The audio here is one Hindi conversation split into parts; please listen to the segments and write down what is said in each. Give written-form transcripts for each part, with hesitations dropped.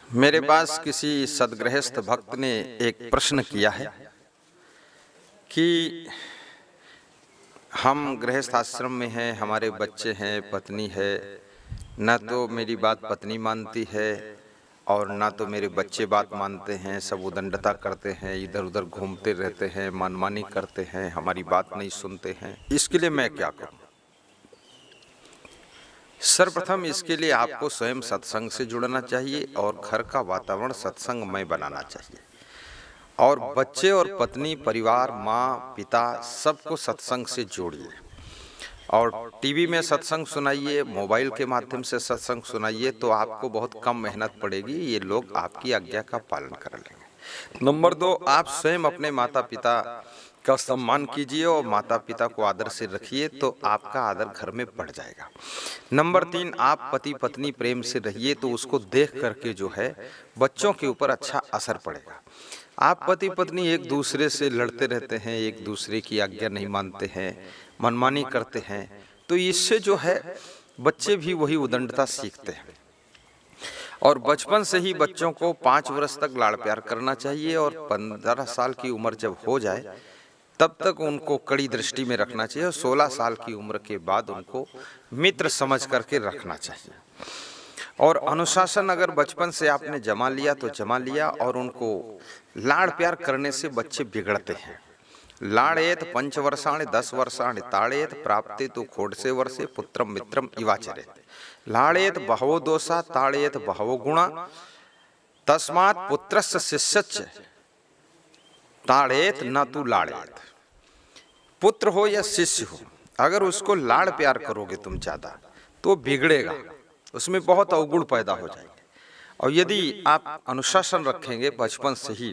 मेरे पास किसी सद्गृहस्थ भक्त ने एक प्रश्न किया है कि हम गृहस्थ आश्रम में हैं, हमारे बच्चे हैं, पत्नी है, न तो मेरी बात पत्नी मानती है और ना तो मेरे बच्चे बात मानते हैं। सब उदंडता करते हैं, इधर उधर घूमते रहते हैं, मनमानी करते हैं, हमारी बात नहीं सुनते हैं। इसके लिए मैं क्या करूं? सर्वप्रथम इसके लिए आपको स्वयं सत्संग से जुड़ना चाहिए और घर का वातावरण सत्संगमय बनाना चाहिए और बच्चे और पत्नी, परिवार, माँ, पिता सबको सत्संग से जोड़िए और टीवी में सत्संग सुनाइए, मोबाइल के माध्यम से सत्संग सुनाइए, तो आपको बहुत कम मेहनत पड़ेगी। ये लोग आपकी आज्ञा का पालन कर लेंगे। नंबर 2, आप स्वयं अपने माता पिता का सम्मान कीजिए और माता पिता को आदर से रखिए, तो आपका आदर घर में बढ़ जाएगा। नंबर 3, आप पति पत्नी प्रेम से रहिए, तो उसको देख करके जो है बच्चों के ऊपर अच्छा असर पड़ेगा। आप पति पत्नी एक दूसरे से लड़ते रहते हैं, एक दूसरे की आज्ञा नहीं मानते हैं, मनमानी करते हैं, तो इससे जो है बच्चे भी वही उदंडता सीखते हैं। और बचपन से ही बच्चों को 5 वर्ष तक लाड़ प्यार करना चाहिए और 15 साल की उम्र जब हो जाए तब तक उनको कड़ी दृष्टि में रखना चाहिए और 16 साल की उम्र के बाद उनको मित्र समझ करके रखना चाहिए। और अनुशासन अगर बचपन से आपने जमा लिया तो जमा लिया, और उनको लाड़ प्यार करने से बच्चे बिगड़ते हैं। लाड़ेत पंचवर्षाणि 10 वर्षाणि ताड़ेत प्राप्ते तो खोड़से वर्षे पुत्रम मित्रम इवाचरेत। लाड़ेत बहवो दोषा ताड़ेत बहवो गुणा तस्मात् पुत्रस्य शिष्यच्च ताड़ेत न तू लाड़ेत। पुत्र हो या शिष्य हो, अगर उसको लाड़ प्यार करोगे तुम ज्यादा तो बिगड़ेगा, उसमें बहुत अवगुण पैदा हो जाएंगे। और यदि आप अनुशासन रखेंगे बचपन से ही,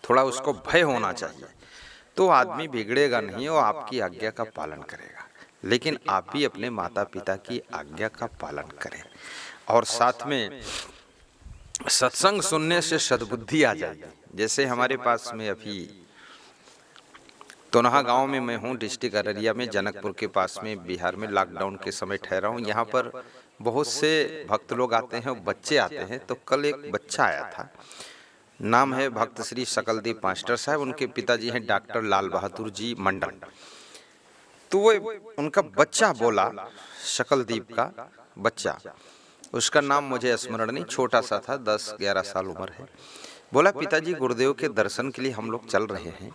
थोड़ा उसको भय होना चाहिए, तो आदमी बिगड़ेगा नहीं और आपकी आज्ञा का पालन करेगा। लेकिन आप भी अपने माता पिता की आज्ञा का पालन करें और साथ में सत्संग सुनने से सद्बुद्धि आ जाएगी। जैसे हमारे पास में अभी तोनहा गांव में मैं हूँ, डिस्ट्रिक्ट अररिया में, जनकपुर के पास में, बिहार में लॉकडाउन के समय ठहरा हूँ। यहाँ पर बहुत से भक्त लोग आते हैं और बच्चे आते हैं। तो कल एक बच्चा आया था, नाम है भक्त श्री सकलदीप मास्टर साहब, उनके पिताजी हैं डॉक्टर लाल बहादुर जी मंडल। तो वो उनका बच्चा बोला, सकलदीप का बच्चा, उसका नाम मुझे स्मरण नहीं, छोटा सा था, 10-11 साल उम्र है। बोला, पिताजी गुरुदेव के दर्शन के लिए हम लोग चल रहे हैं,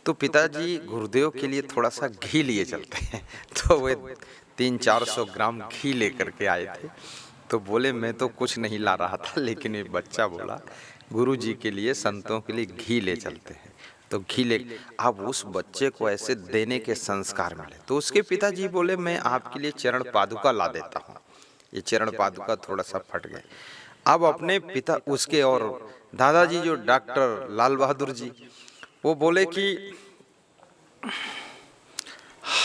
तो पिताजी गुरुदेव के लिए थोड़ा सा घी लिए चलते हैं। तो वे 300-400 ग्राम घी लेकर के आए थे। तो बोले, मैं तो कुछ नहीं ला रहा था, लेकिन ये बच्चा बोला गुरु जी के लिए, संतों के लिए घी ले चलते हैं। तो घी ले, अब उस बच्चे को ऐसे देने के संस्कार मिले। तो उसके पिताजी बोले, मैं आपके लिए चरण पादुका ला देता हूँ। ये चरण पादुका थोड़ा सा फट गए। अब अपने पिता उसके और दादाजी जो डॉक्टर लाल बहादुर जी, वो बोले कि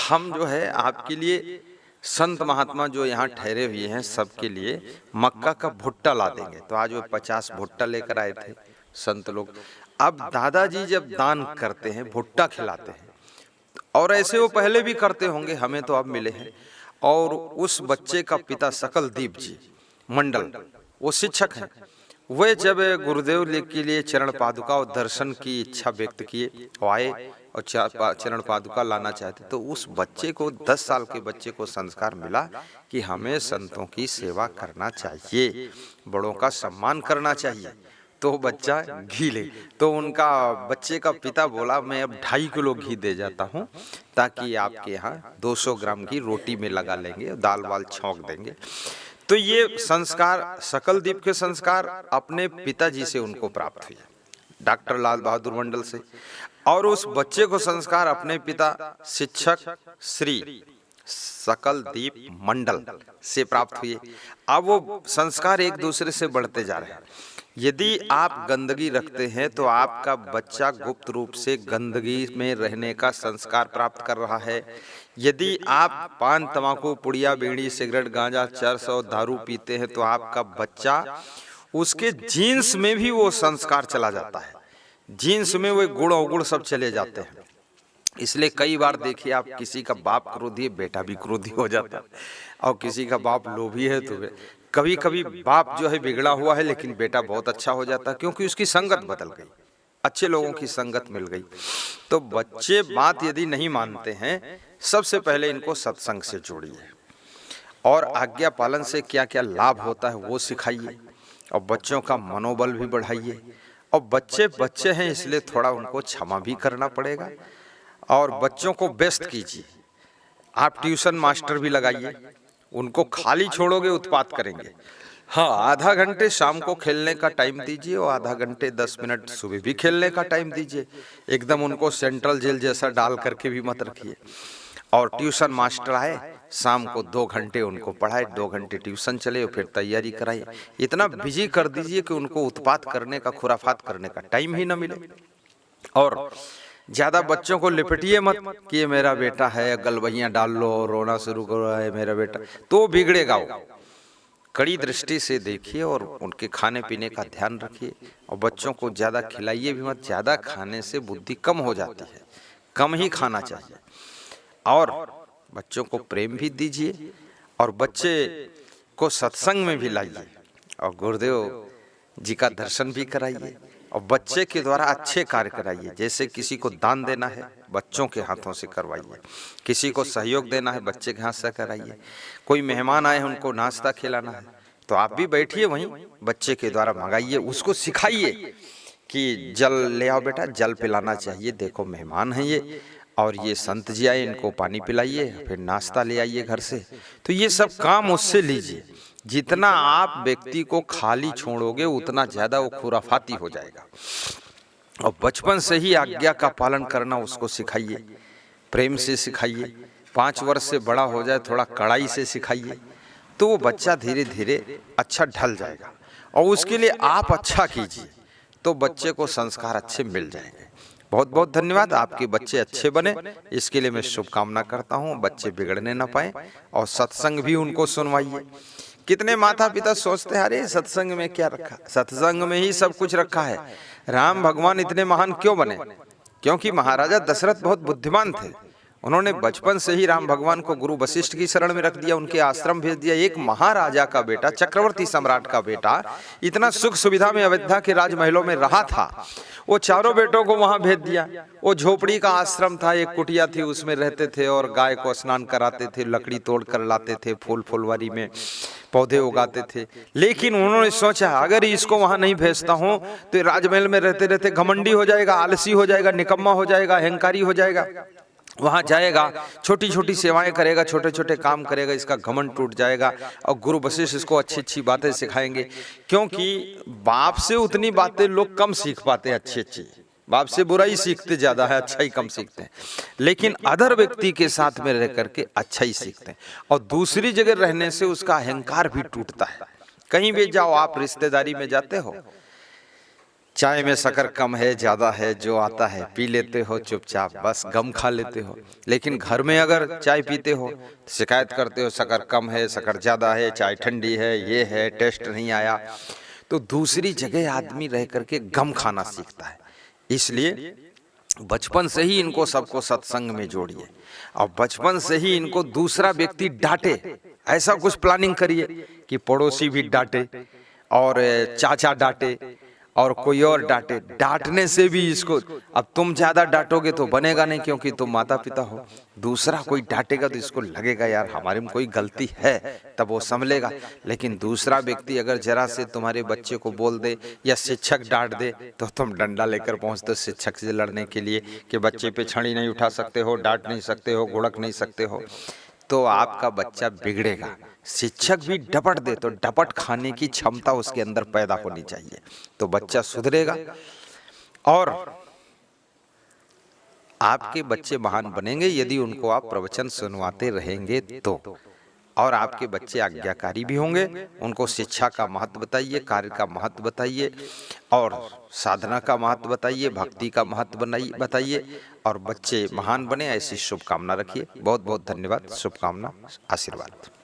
हम जो है आपके लिए संत महात्मा जो यहाँ ठहरे हुए हैं सबके लिए मक्का का भुट्टा ला देंगे। तो आज वो 50 भुट्टा लेकर आए थे संत लोग। अब दादाजी जब दान करते हैं, भुट्टा खिलाते हैं, और ऐसे वो पहले भी करते होंगे, हमें तो अब मिले हैं। और उस बच्चे का पिता सकलदीप जी मंडल, वो शिक्षक हैं। वे जब गुरुदेव के लिए चरण पादुका और दर्शन की इच्छा व्यक्त किए और आए और चरण पादुका लाना चाहते, तो उस बच्चे को, 10 साल के बच्चे को संस्कार मिला कि हमें संतों की सेवा करना चाहिए, बड़ों का सम्मान करना चाहिए। तो बच्चा घी ले, तो उनका बच्चे का पिता बोला, मैं अब 2.5 किलो घी दे जाता हूँ, ताकि आपके यहाँ 200 ग्राम घी रोटी में लगा लेंगे, दाल वाल छौंक देंगे। तो ये संस्कार, सकलदीप के संस्कार अपने पिताजी से उनको प्राप्त हुए, डॉक्टर लाल बहादुर मंडल से, और उस बच्चे को संस्कार अपने पिता शिक्षक श्री सकलदीप मंडल से प्राप्त हुए। अब वो संस्कार एक दूसरे से बढ़ते जा रहे हैं। यदि आप गंदगी रखते हैं तो आपका बच्चा गुप्त रूप से गंदगी में रहने का संस्कार प्राप्त कर रहा है। यदि आप पान, तंबाकू, पुड़िया, बीड़ी, सिगरेट, गांजा, चरस और दारू पीते हैं तो आपका बच्चा, उसके जीन्स में भी वो संस्कार चला जाता है, जीन्स में वो गुण अवगुण सब चले जाते हैं। इसलिए कई बार देखिए आप, किसी का बाप क्रोधी है, बेटा भी क्रोधी हो जाता है, और किसी का बाप लोभी है कभी कभी बाप जो है बिगड़ा हुआ है लेकिन बेटा बहुत अच्छा हो जाता है, क्योंकि उसकी संगत बदल गई, अच्छे लोगों की संगत मिल गई। तो बच्चे बात यदि नहीं मानते हैं, सबसे पहले इनको सत्संग से जोड़िए और आज्ञा पालन से क्या क्या लाभ होता है वो सिखाइए, और बच्चों का मनोबल भी बढ़ाइए। और बच्चे बच्चे हैं इसलिए थोड़ा उनको क्षमा भी करना पड़ेगा, और बच्चों को व्यस्त कीजिए। आप ट्यूशन मास्टर भी लगाइए, उनको खाली छोड़ोगे उत्पात करेंगे। हाँ, आधा घंटे शाम को खेलने का टाइम दीजिए और आधा घंटे 10 मिनट सुबह भी खेलने का टाइम दीजिए। एकदम उनको सेंट्रल जेल जैसा डाल करके भी मत रखिए। और ट्यूशन मास्टर आए, शाम को 2 घंटे उनको पढ़ाए, 2 घंटे ट्यूशन चले और फिर तैयारी कराइए। इतना बिजी कर दीजिए कि उनको उत्पात करने का, खुराफात करने का टाइम ही न मिले। और ज्यादा बच्चों को लिपटिए मत कि ये मेरा बेटा है, गलबहियां डाल लो और रोना शुरू करो, है मेरा बेटा, तो बिगड़ेगा वो। कड़ी दृष्टि से देखिए और उनके खाने पीने का ध्यान रखिए। और बच्चों को ज्यादा खिलाइए भी मत, ज्यादा खाने से बुद्धि कम हो जाती है, कम ही खाना चाहिए। और बच्चों को प्रेम भी दीजिए और बच्चे को सत्संग में भी लाइए और गुरुदेव जी का दर्शन भी कराइए और बच्चे के द्वारा अच्छे कार्य कराइए। जैसे किसी को दान देना है, बच्चों के हाथों से करवाइए। किसी को सहयोग देना है, बच्चे के हाथ से कराइए। कोई मेहमान आए हैं, उनको नाश्ता खिलाना है, तो आप भी बैठिए वहीं, बच्चे के द्वारा मंगाइए, उसको सिखाइए कि जल ले आओ बेटा, जल पिलाना चाहिए, देखो मेहमान है ये, और ये संत जी आए, इनको पानी पिलाइए, फिर नाश्ता ले आइए घर से। तो ये सब काम उससे लीजिए। जितना आप व्यक्ति को खाली छोड़ोगे उतना ज्यादा वो खुराफाती हो जाएगा। और बचपन से ही आज्ञा का पालन करना उसको सिखाइए, प्रेम से सिखाइए। 5 वर्ष से बड़ा हो जाए थोड़ा कड़ाई से सिखाइए, तो वो बच्चा धीरे धीरे अच्छा ढल जाएगा। और उसके लिए आप अच्छा कीजिए तो बच्चे को संस्कार अच्छे मिल जाएंगे। बहुत बहुत धन्यवाद। आपके बच्चे अच्छे बने, इसके लिए मैं शुभकामना करता हूँ। बच्चे बिगड़ने ना पाए और सत्संग भी उनको सुनवाइए। कितने माता पिता सोचते हैं अरे सत्संग में क्या रखा, सत्संग में ही सब कुछ रखा है। राम भगवान इतने महान क्यों बने? क्योंकि महाराजा दशरथ बहुत बुद्धिमान थे। उन्होंने बचपन से ही राम भगवान को गुरु वशिष्ठ की शरण में रख दिया, उनके आश्रम भेज दिया। एक महाराजा का बेटा, चक्रवर्ती सम्राट का बेटा, इतना सुख सुविधा में अयोध्या के राजमहलों में रहा था, वो चारों बेटों को वहां भेज दिया। वो झोपड़ी का आश्रम था, एक कुटिया थी, उसमें रहते थे और गाय को स्नान कराते थे, लकड़ी तोड़ कर लाते थे, फूल फुलवारी में पौधे उगाते थे। लेकिन उन्होंने सोचा अगर इसको वहां नहीं भेजता हूं तो राजमहल में रहते रहते घमंडी हो जाएगा, आलसी हो जाएगा, निकम्मा हो जाएगा, अहंकारी हो जाएगा। वहां जाएगा, छोटी छोटी सेवाएं करेगा, छोटे छोटे काम करेगा, इसका घमंड टूट जाएगा। और गुरु वशिष्ठ इसको अच्छी अच्छी बातें सिखाएंगे, क्योंकि बाप से उतनी बातें लोग कम सीख पाते हैं। अच्छी अच्छी बाप से बुराई सीखते ज्यादा है, अच्छा ही कम सीखते हैं। लेकिन अदर व्यक्ति के साथ में रह करके अच्छा ही सीखते हैं। और दूसरी जगह रहने से उसका अहंकार भी टूटता है। कहीं भी जाओ, आप रिश्तेदारी में जाते हो, चाय में शक्कर कम है ज्यादा है, जो आता है पी लेते हो चुपचाप, बस गम खा लेते हो। लेकिन घर में अगर चाय पीते हो तो शिकायत करते हो शक्कर कम है, शक्कर ज्यादा है, चाय ठंडी है, ये है, टेस्ट नहीं आया। तो दूसरी जगह आदमी रह करके गम खाना सीखता है। इसलिए बचपन से ही इनको सबको सत्संग में जोड़िए और बचपन से ही इनको दूसरा व्यक्ति डांटे, ऐसा कुछ प्लानिंग करिए कि पड़ोसी भी डांटे और चाचा डांटे और कोई और डांटे। डांटने से भी इसको, अब तुम ज्यादा डांटोगे तो बनेगा नहीं, क्योंकि तुम माता पिता हो। दूसरा कोई डांटेगा तो इसको लगेगा यार हमारे में कोई गलती है, तब वो संभलेगा। लेकिन दूसरा व्यक्ति अगर जरा से तुम्हारे बच्चे को बोल दे या शिक्षक डांट दे तो तुम डंडा लेकर पहुंचते शिक्षक से लड़ने के लिए कि बच्चे पे छड़ी नहीं उठा सकते हो, डांट नहीं सकते हो, गुड़क नहीं सकते हो, तो आपका बच्चा बिगड़ेगा। शिक्षक भी डपट दे तो डपट खाने की क्षमता उसके अंदर पैदा होनी चाहिए, तो बच्चा सुधरेगा और आपके बच्चे महान बनेंगे यदि उनको आप प्रवचन सुनवाते रहेंगे तो। और आपके बच्चे आज्ञाकारी भी होंगे। उनको शिक्षा का महत्व बताइए, कार्य का महत्व बताइए और साधना का महत्व बताइए, भक्ति का महत्व बताइए और बच्चे महान बने, ऐसी शुभकामना रखिए। बहुत बहुत धन्यवाद, शुभकामना, आशीर्वाद।